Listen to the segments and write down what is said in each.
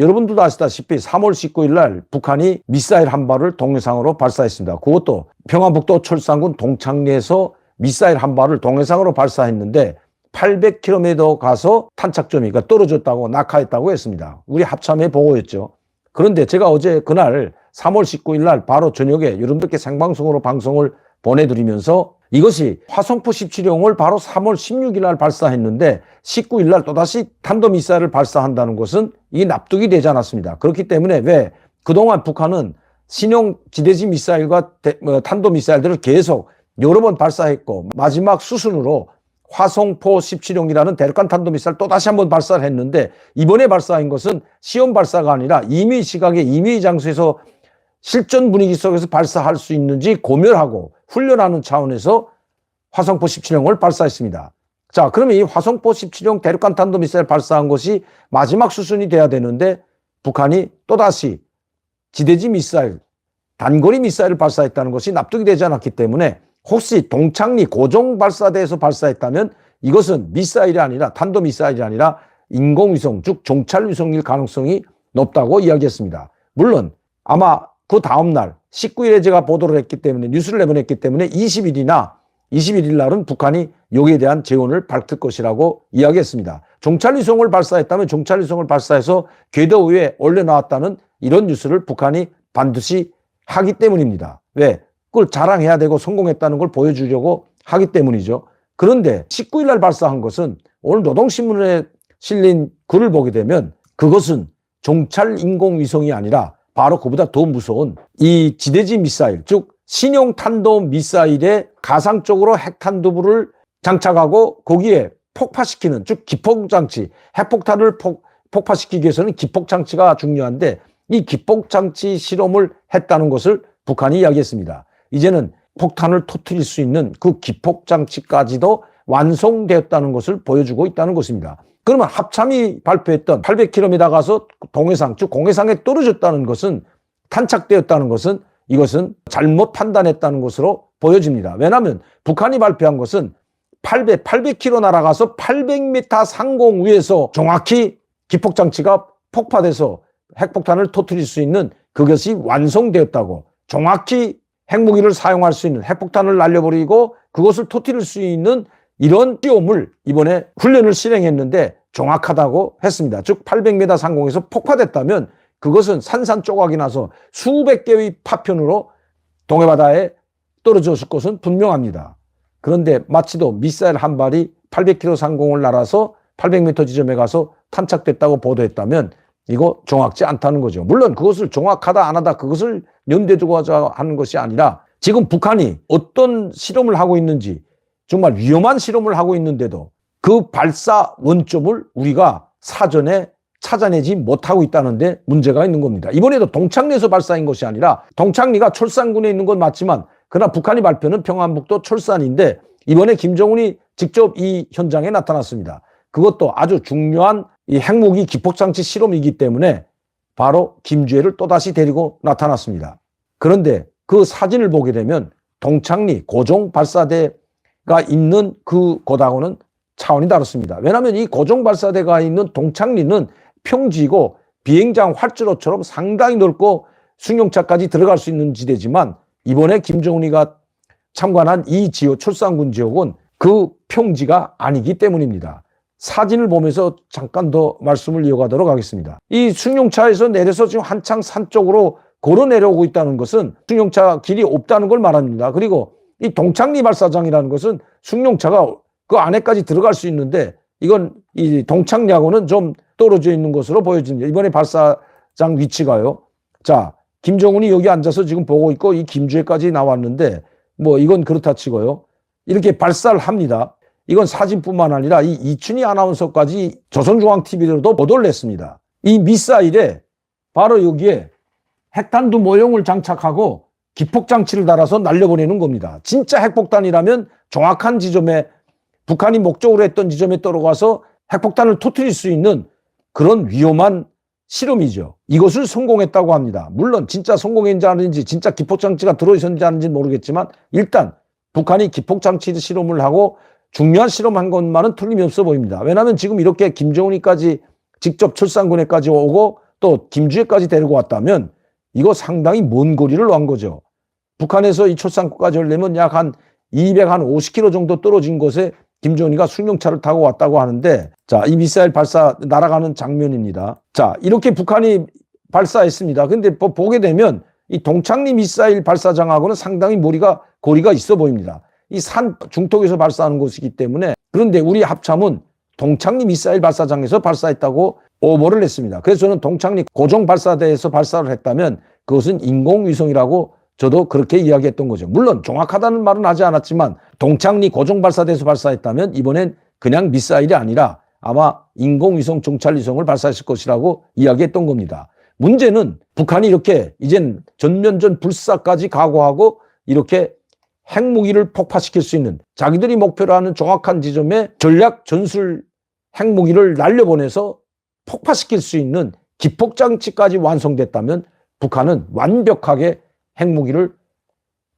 여러분들도 아시다시피 3월 19일 날 북한이 미사일 한 발을 동해상으로 발사했습니다. 그것도 평안북도 철산군 동창리에서 미사일 한 발을 동해상으로 발사했는데 800km 가서 탄착점이 그러니까 떨어졌다고 낙하했다고 했습니다. 우리 합참의 보고였죠. 그런데 제가 어제 그날 3월 19일 날 바로 저녁에 여러분들께 생방송으로 방송을 보내드리면서 이것이 화성포 17형을 바로 3월 16일 날 발사했는데 19일 날 또다시 탄도미사일을 발사한다는 것은 이게 납득이 되지 않았습니다. 그렇기 때문에 왜 그동안 북한은 신형 지대지 미사일과 탄도미사일들을 계속 여러 번 발사했고 마지막 수순으로 화성포 17형이라는 대륙간 탄도미사일 또다시 한번 발사를 했는데 이번에 발사한 것은 시험 발사가 아니라 임의 시각에 임의 장소에서 실전 분위기 속에서 발사할 수 있는지 고멸하고 훈련하는 차원에서 화성포 17형을 발사했습니다. 자, 그러면 이 화성포 17형 대륙간 탄도미사일 발사한 것이 마지막 수순이 돼야 되는데 북한이 또다시 지대지 미사일, 단거리 미사일을 발사했다는 것이 납득이 되지 않았기 때문에 혹시 동창리 고종 발사대에서 발사했다면 이것은 미사일이 아니라 탄도미사일이 아니라 인공위성, 즉 종찰위성일 가능성이 높다고 이야기했습니다. 물론 아마 그 다음날 19일에 제가 보도를 했기 때문에 뉴스를 내보냈기 때문에 21일 날은 북한이 여기에 대한 재원을 밝힐 것이라고 이야기했습니다. 종찰위성을 발사했다면 종찰위성을 발사해서 궤도 위에 올려놓았다는 이런 뉴스를 북한이 반드시 하기 때문입니다. 왜? 그걸 자랑해야 되고 성공했다는 걸 보여주려고 하기 때문이죠. 그런데 19일 날 발사한 것은 오늘 노동신문에 실린 글을 보게 되면 그것은 종찰 인공위성이 아니라 바로 그보다 더 무서운 이 지대지 미사일, 즉 신형 탄도 미사일에 가상적으로 핵탄두부를 장착하고 거기에 폭파시키는, 즉 기폭장치, 핵폭탄을 폭파시키기 위해서는 기폭장치가 중요한데 이 기폭장치 실험을 했다는 것을 북한이 이야기했습니다. 이제는 폭탄을 터뜨릴 수 있는 그 기폭장치까지도 완성되었다는 것을 보여주고 있다는 것입니다. 그러면 합참이 발표했던 800km 가서 동해상, 즉 공해상에 떨어졌다는 것은 탄착되었다는 것은 이것은 잘못 판단했다는 것으로 보여집니다. 왜냐하면 북한이 발표한 것은 800km 날아가서 800m 상공 위에서 정확히 기폭장치가 폭파돼서 핵폭탄을 터뜨릴 수 있는 그것이 완성되었다고, 정확히 핵무기를 사용할 수 있는 핵폭탄을 날려버리고 그것을 터뜨릴 수 있는 이런 시험을 이번에 훈련을 실행했는데 정확하다고 했습니다. 즉 800m 상공에서 폭파됐다면 그것은 산산조각이 나서 수백 개의 파편으로 동해바다에 떨어졌을 것은 분명합니다. 그런데 마치도 미사일 한 발이 800km 상공을 날아서 800m 지점에 가서 탄착됐다고 보도했다면 이거 정확지 않다는 거죠. 물론 그것을 정확하다 안 하다 그것을 연대에 두고 하는 것이 아니라 지금 북한이 어떤 실험을 하고 있는지, 정말 위험한 실험을 하고 있는데도 그 발사 원점을 우리가 사전에 찾아내지 못하고 있다는데 문제가 있는 겁니다. 이번에도 동창리에서 발사한 것이 아니라, 동창리가 철산군에 있는 건 맞지만 그러나 북한이 발표는 평안북도 철산인데 이번에 김정은이 직접 이 현장에 나타났습니다. 그것도 아주 중요한 이 핵무기 기폭장치 실험이기 때문에 바로 김주애를 또다시 데리고 나타났습니다. 그런데 그 사진을 보게 되면 동창리 고종 발사대가 있는 그 곳하고는 차원이 다릅니다. 왜냐하면 이 고종 발사대가 있는 동창리는 평지이고 비행장 활주로처럼 상당히 넓고 승용차까지 들어갈 수 있는 지대지만 이번에 김정은이가 참관한 이 지역, 철산군 지역은 그 평지가 아니기 때문입니다. 사진을 보면서 잠깐 더 말씀을 이어가도록 하겠습니다. 이 승용차에서 내려서 지금 한창 산 쪽으로 걸어 내려오고 있다는 것은 승용차 길이 없다는 걸 말합니다. 그리고 이 동창리 발사장이라는 것은 승용차가 그 안에까지 들어갈 수 있는데 이건 이 동창리하고는 좀 떨어져 있는 것으로 보여집니다. 이번에 발사장 위치가요. 자, 김정은이 여기 앉아서 지금 보고 있고 이 김주애까지 나왔는데 뭐 이건 그렇다 치고요. 이렇게 발사를 합니다. 이건 사진뿐만 아니라 이 이춘희 아나운서까지 조선중앙TV로도 보도를 했습니다. 이 미사일에 바로 여기에 핵탄두 모형을 장착하고 기폭장치를 달아서 날려보내는 겁니다. 진짜 핵폭탄이라면 정확한 지점에, 북한이 목적으로 했던 지점에 떨어가서 핵폭탄을 터뜨릴 수 있는 그런 위험한 실험이죠. 이것을 성공했다고 합니다. 물론 진짜 성공했는지 아닌지, 진짜 기폭장치가 들어있었는지 아닌지는 모르겠지만 일단 북한이 기폭장치 실험을 하고 중요한 실험한 것만은 틀림이 없어 보입니다. 왜냐하면 지금 이렇게 김정은이까지 직접 철산군에까지 오고 또 김주애까지 데리고 왔다면 이거 상당히 먼 거리를 간 거죠. 북한에서 이 초상권까지 하려면 약 한 250km 정도 떨어진 곳에 김정은이가 승용차를 타고 왔다고 하는데, 자, 이 미사일 발사 날아가는 장면입니다. 자, 이렇게 북한이 발사했습니다. 근데 보게 되면 이 동창리 미사일 발사장하고는 상당히 거리가 있어 보입니다. 이 산 중턱에서 발사하는 곳이기 때문에. 그런데 우리 합참은 동창리 미사일 발사장에서 발사했다고 오보를 했습니다. 그래서 저는 동창리 고정 발사대에서 발사를 했다면 그것은 인공위성이라고 저도 그렇게 이야기했던 거죠. 물론 정확하다는 말은 하지 않았지만 동창리 고정 발사대에서 발사했다면 이번엔 그냥 미사일이 아니라 아마 인공위성 정찰위성을 발사했을 것이라고 이야기했던 겁니다. 문제는 북한이 이렇게 이젠 전면전 불사까지 각오하고 이렇게 핵무기를 폭파시킬 수 있는, 자기들이 목표로 하는 정확한 지점에 전략 전술 핵무기를 날려보내서 폭파시킬 수 있는 기폭장치까지 완성됐다면 북한은 완벽하게 핵무기를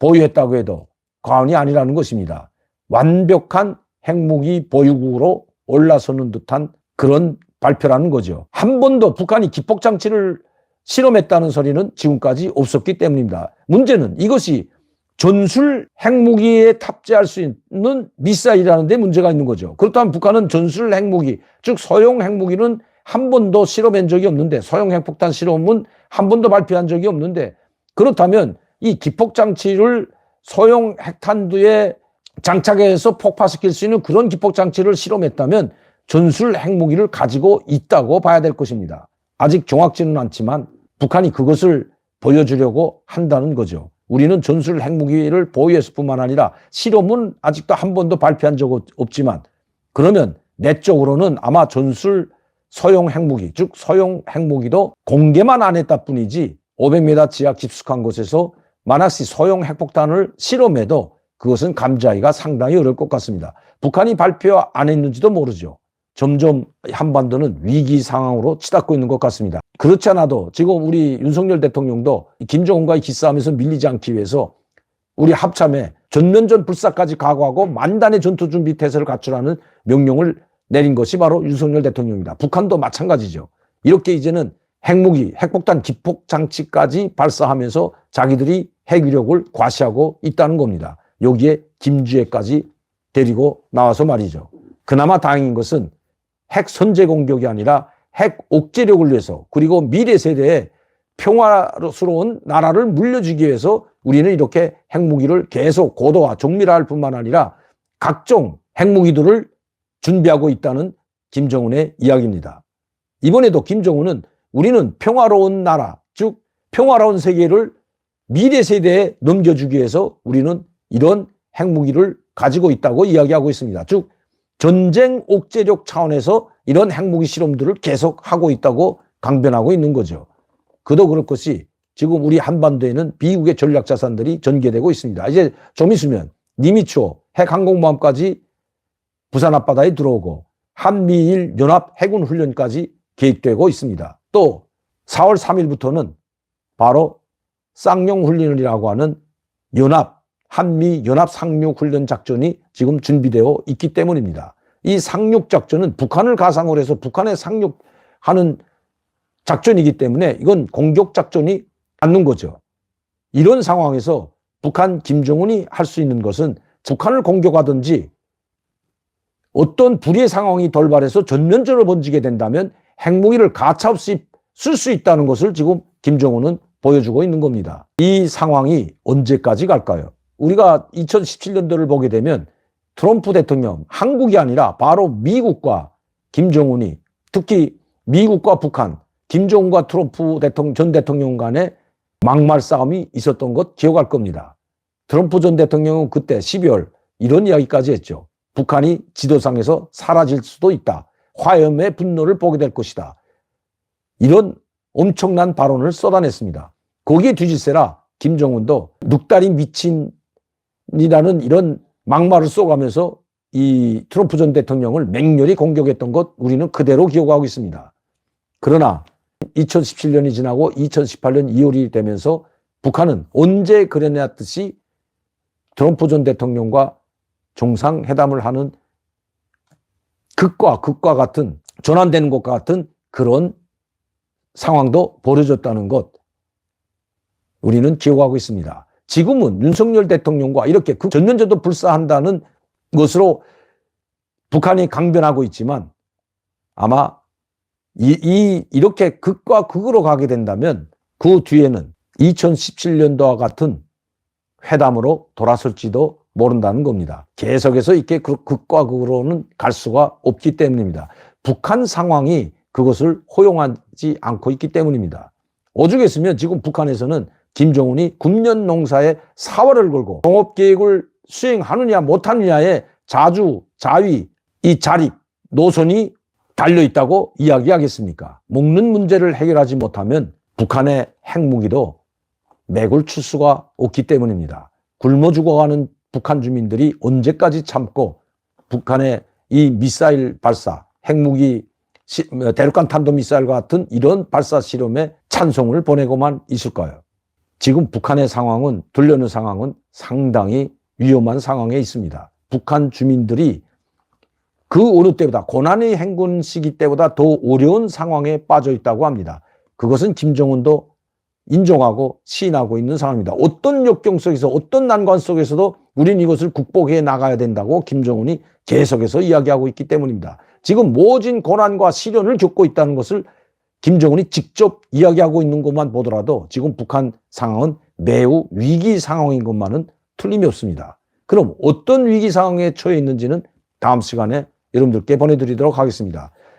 보유했다고 해도 과언이 아니라는 것입니다. 완벽한 핵무기 보유국으로 올라서는 듯한 그런 발표라는 거죠. 한 번도 북한이 기폭장치를 실험했다는 소리는 지금까지 없었기 때문입니다. 문제는 이것이 전술 핵무기에 탑재할 수 있는 미사일이라는 데 문제가 있는 거죠. 그렇다면 북한은 전술 핵무기, 즉 소형 핵무기는 한 번도 실험한 적이 없는데, 소형 핵폭탄 실험은 한 번도 발표한 적이 없는데, 그렇다면 이 기폭장치를 소형 핵탄두에 장착해서 폭파시킬 수 있는 그런 기폭장치를 실험했다면 전술 핵무기를 가지고 있다고 봐야 될 것입니다. 아직 정확지는 않지만 북한이 그것을 보여주려고 한다는 거죠. 우리는 전술 핵무기를 보유했을 뿐만 아니라 실험은 아직도 한 번도 발표한 적 없지만, 그러면 내적으로는 아마 전술 소형 핵무기, 즉 소형 핵무기도 공개만 안 했다 뿐이지 500m 지하 깊숙한 곳에서 만약시 소형 핵폭탄을 실험해도 그것은 감지하기가 상당히 어려울 것 같습니다. 북한이 발표 안 했는지도 모르죠. 점점 한반도는 위기 상황으로 치닫고 있는 것 같습니다. 그렇지 않아도 지금 우리 윤석열 대통령도 김정은과의 기싸움에서 밀리지 않기 위해서 우리 합참에 전면전 불사까지 각오하고 만단의 전투준비 태세를 갖추라는 명령을 내린 것이 바로 윤석열 대통령입니다. 북한도 마찬가지죠. 이렇게 이제는 핵무기, 핵폭탄 기폭장치까지 발사하면서 자기들이 핵위력을 과시하고 있다는 겁니다. 여기에 김주애까지 데리고 나와서 말이죠. 그나마 다행인 것은 핵 선제 공격이 아니라 핵 억제력을 위해서, 그리고 미래 세대에 평화스러운 나라를 물려주기 위해서 우리는 이렇게 핵무기를 계속 고도화, 정밀화할 뿐만 아니라 각종 핵무기들을 준비하고 있다는 김정은의 이야기입니다. 이번에도 김정은은 우리는 평화로운 나라, 즉 평화로운 세계를 미래 세대에 넘겨주기 위해서 우리는 이런 핵무기를 가지고 있다고 이야기하고 있습니다. 즉 전쟁 억제력 차원에서 이런 핵무기 실험들을 계속하고 있다고 강변하고 있는 거죠. 그도 그럴 것이 지금 우리 한반도에는 미국의 전략자산들이 전개되고 있습니다. 이제 좀 있으면 니미츠호 핵항공모함까지 부산 앞바다에 들어오고 한미일 연합 해군 훈련까지 계획되고 있습니다. 또 4월 3일부터는 바로 쌍용 훈련이라고 하는 한미 연합 상륙 훈련 작전이 지금 준비되어 있기 때문입니다. 이 상륙 작전은 북한을 가상으로 해서 북한에 상륙하는 작전이기 때문에 이건 공격 작전이 않는 거죠. 이런 상황에서 북한 김정은이 할 수 있는 것은 북한을 공격하든지 어떤 불의의 상황이 돌발해서 전면전으로 번지게 된다면 핵무기를 가차없이 쓸 수 있다는 것을 지금 김정은은 보여주고 있는 겁니다. 이 상황이 언제까지 갈까요? 우리가 2017년도를 보게 되면 트럼프 대통령, 한국이 아니라 바로 미국과 김정은이, 특히 미국과 북한, 김정은과 트럼프 전 대통령 간의 막말 싸움이 있었던 것 기억할 겁니다. 트럼프 전 대통령은 그때 12월 이런 이야기까지 했죠. 북한이 지도상에서 사라질 수도 있다. 화염의 분노를 보게 될 것이다. 이런 엄청난 발언을 쏟아냈습니다. 거기에 뒤질세라 김정은도 늑다리 미친이라는 이런 막말을 쏘가면서 이 트럼프 전 대통령을 맹렬히 공격했던 것 우리는 그대로 기억하고 있습니다. 그러나 2017년이 지나고 2018년 2월이 되면서 북한은 언제 그려냈듯이 트럼프 전 대통령과 정상회담을 하는 극과 같은, 전환되는 것과 같은 그런 상황도 벌어졌다는 것 우리는 기억하고 있습니다. 지금은 윤석열 대통령과 이렇게 전면전도 불사한다는 것으로 북한이 강변하고 있지만 아마 이렇게 극과 극으로 가게 된다면 그 뒤에는 2017년도와 같은 회담으로 돌아설지도 모른다는 겁니다. 계속해서 이렇게 극과 극으로는 갈 수가 없기 때문입니다. 북한 상황이 그것을 허용하지 않고 있기 때문입니다. 오죽했으면 지금 북한에서는 김정은이 군년 농사에 사활을 걸고 종업계획을 수행하느냐 못하느냐에 자주, 자위, 이 자립, 노선이 달려있다고 이야기하겠습니까? 먹는 문제를 해결하지 못하면 북한의 핵무기도 맥을 출 수가 없기 때문입니다. 굶어 죽어가는 북한 주민들이 언제까지 참고 북한의 이 미사일 발사, 핵무기, 대륙간 탄도미사일과 같은 이런 발사 실험에 찬송을 보내고만 있을까요? 지금 북한의 상황은, 들려오는 상황은 상당히 위험한 상황에 있습니다. 북한 주민들이 그 어느 때보다 고난의 행군 시기 때보다 더 어려운 상황에 빠져 있다고 합니다. 그것은 김정은도 인정하고 시인하고 있는 상황입니다. 어떤 역경 속에서 어떤 난관 속에서도 우린 이것을 극복해 나가야 된다고 김정은이 계속해서 이야기하고 있기 때문입니다. 지금 모진 고난과 시련을 겪고 있다는 것을 김정은이 직접 이야기하고 있는 것만 보더라도 지금 북한 상황은 매우 위기 상황인 것만은 틀림이 없습니다. 그럼 어떤 위기 상황에 처해 있는지는 다음 시간에 여러분들께 보내드리도록 하겠습니다.